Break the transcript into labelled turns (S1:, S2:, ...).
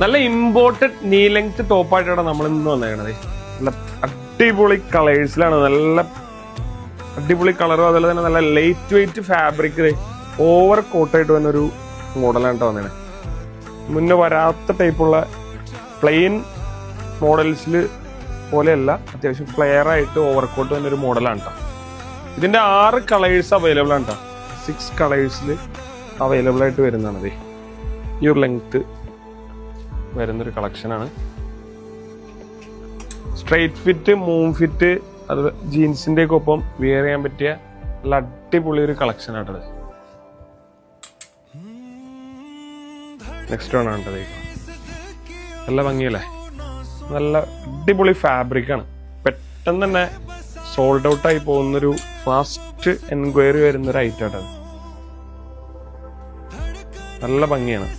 S1: നല്ല ഇമ്പോർട്ടഡ് നീ ലെങ്ത് ടോപ്പായിട്ടാണ് നമ്മൾ ഇന്ന് വന്നേക്കണത്. നല്ല അടിപൊളി കളേഴ്സിലാണ്, നല്ല അടിപൊളി കളറും അതുപോലെ തന്നെ നല്ല ലൈറ്റ് വെയിറ്റ് ഫാബ്രിക് ഓവർ കോട്ടായിട്ട് വന്നൊരു മോഡലാണ് കേട്ടോ വന്നേ. മുന്നേ വരാത്ത ടൈപ്പുള്ള പ്ലെയിൻ മോഡൽസിൽ പോലെയല്ല, അത്യാവശ്യം ഫ്ലെയർ ആയിട്ട് ഓവർ കോട്ട് വന്നൊരു മോഡലാണ് കേട്ടോ. ഇതിന്റെ 6 കളേഴ്സ് അവൈലബിൾ ആണ് കേട്ടോ. 6 കളേഴ്സിൽ അവൈലബിൾ ആയിട്ട് വരുന്നതാണത്. ഈ ഒരു ലെങ്ത് വരുന്നൊരു കളക്ഷനാണ്. സ്ട്രൈറ്റ് ഫിറ്റ്, മൂൺ ഫിറ്റ്, അത് ജീൻസിന്റെ ഒക്കെ ഒപ്പം വിയർ ചെയ്യാൻ പറ്റിയ നല്ല അടിപൊളി ഒരു കളക്ഷൻ ആട്ടത്. നെക്സ്റ്റ് ആണ് കേട്ടത്. നല്ല ഭംഗിയല്ലേ, നല്ല അടിപൊളി ഫാബ്രിക് ആണ്. പെട്ടെന്ന് തന്നെ സോൾഡ് ഔട്ട് ആയി പോകുന്നൊരു ഫാസ്റ്റ് എൻക്വയറി വരുന്നൊരു ഐറ്റം ആട്ടത്. നല്ല ഭംഗിയാണ്.